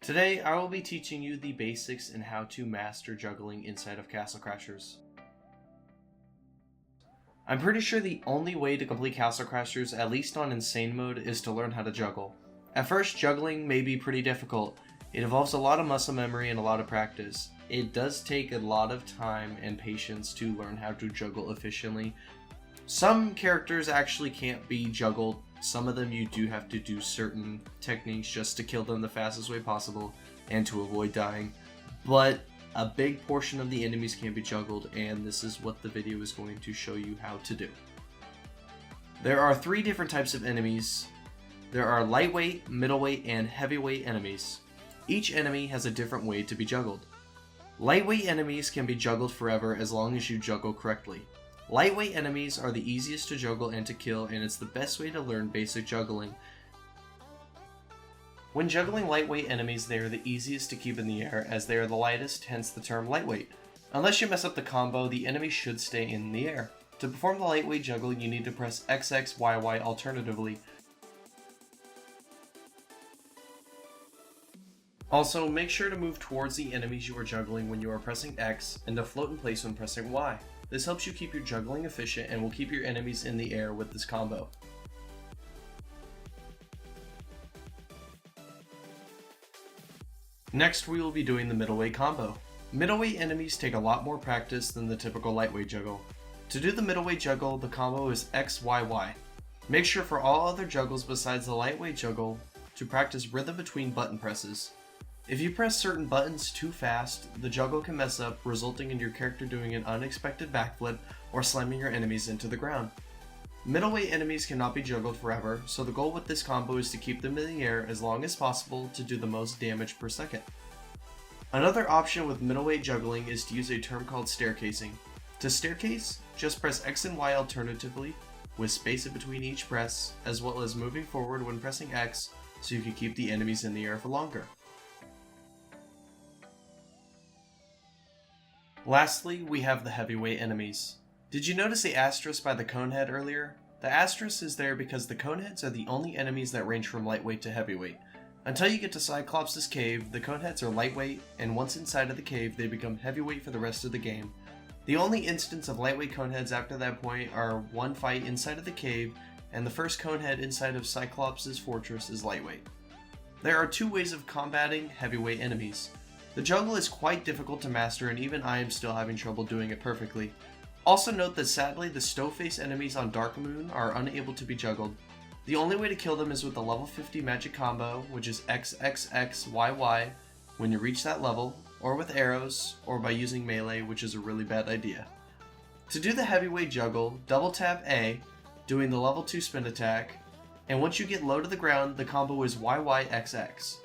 Today, I will be teaching you the basics in how to master juggling inside of Castle Crashers. I'm pretty sure the only way to complete Castle Crashers, at least on Insane mode, is to learn how to juggle. At first, juggling may be pretty difficult. It involves a lot of muscle memory and a lot of practice. It does take a lot of time and patience to learn how to juggle efficiently. Some characters actually can't be juggled. Some of them you do have to do certain techniques just to kill them the fastest way possible and to avoid dying. But a big portion of the enemies can be juggled, and this is what the video is going to show you how to do. There are 3 different types of enemies. There are lightweight, middleweight, and heavyweight enemies. Each enemy has a different way to be juggled. Lightweight enemies can be juggled forever as long as you juggle correctly. Lightweight enemies are the easiest to juggle and to kill, and it's the best way to learn basic juggling. When juggling lightweight enemies, they are the easiest to keep in the air as they are the lightest, hence the term lightweight. Unless you mess up the combo, the enemy should stay in the air. To perform the lightweight juggle, you need to press XXYY alternatively. Also, make sure to move towards the enemies you are juggling when you are pressing X, and to float in place when pressing Y. This helps you keep your juggling efficient and will keep your enemies in the air with this combo. Next, we will be doing the middleweight combo. Middleweight enemies take a lot more practice than the typical lightweight juggle. To do the middleweight juggle, the combo is XYY. Make sure for all other juggles besides the lightweight juggle to practice rhythm between button presses. If you press certain buttons too fast, the juggle can mess up, resulting in your character doing an unexpected backflip or slamming your enemies into the ground. Middleweight enemies cannot be juggled forever, so the goal with this combo is to keep them in the air as long as possible to do the most damage per second. Another option with middleweight juggling is to use a term called staircasing. To staircase, just press X and Y alternatively, with space in between each press, as well as moving forward when pressing X so you can keep the enemies in the air for longer. Lastly, we have the heavyweight enemies. Did you notice the asterisk by the cone head earlier? The asterisk is there because the cone heads are the only enemies that range from lightweight to heavyweight. Until you get to Cyclops' cave, the cone heads are lightweight, and once inside of the cave, they become heavyweight for the rest of the game. The only instance of lightweight cone heads after that point are one fight inside of the cave, and the first cone head inside of Cyclops' fortress is lightweight. There are 2 ways of combating heavyweight enemies. The juggle is quite difficult to master, and even I am still having trouble doing it perfectly. Also note that sadly the stove-face enemies on Dark Moon are unable to be juggled. The only way to kill them is with the level 50 magic combo, which is XXXYY when you reach that level, or with arrows, or by using melee, which is a really bad idea. To do the heavyweight juggle, double tap A, doing the level 2 spin attack, and once you get low to the ground, the combo is YYXX.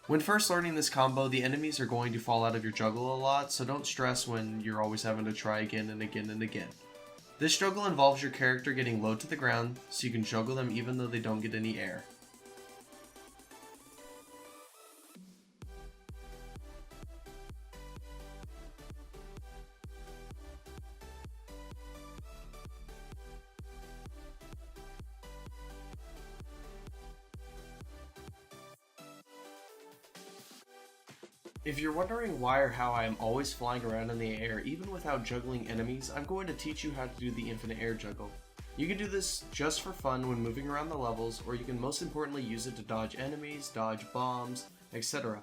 When first learning this combo, the enemies are going to fall out of your juggle a lot, so don't stress when you're always having to try again and again and again. This juggle involves your character getting low to the ground, so you can juggle them even though they don't get any air. If you're wondering why or how I am always flying around in the air even without juggling enemies, I'm going to teach you how to do the infinite air juggle. You can do this just for fun when moving around the levels, or you can most importantly use it to dodge enemies, dodge bombs, etc.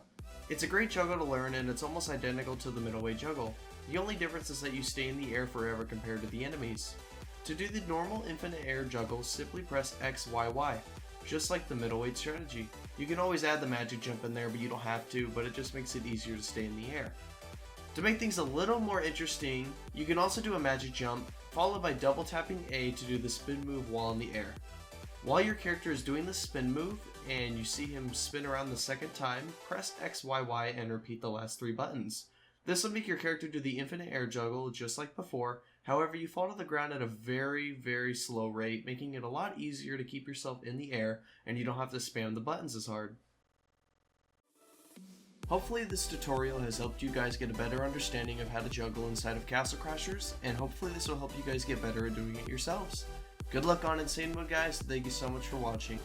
It's a great juggle to learn, and it's almost identical to the middleweight juggle. The only difference is that you stay in the air forever compared to the enemies. To do the normal infinite air juggle, simply press XYY. Just like the middleweight strategy. You can always add the magic jump in there, but you don't have to, but it just makes it easier to stay in the air. To make things a little more interesting, you can also do a magic jump, followed by double tapping A to do the spin move while in the air. While your character is doing the spin move, and you see him spin around the second time, press XYY and repeat the last 3 buttons. This will make your character do the infinite air juggle just like before. However, you fall to the ground at a very slow rate, making it a lot easier to keep yourself in the air, and you don't have to spam the buttons as hard. Hopefully this tutorial has helped you guys get a better understanding of how to juggle inside of Castle Crashers, and hopefully this will help you guys get better at doing it yourselves. Good luck on Insane Mode, guys. Thank you so much for watching.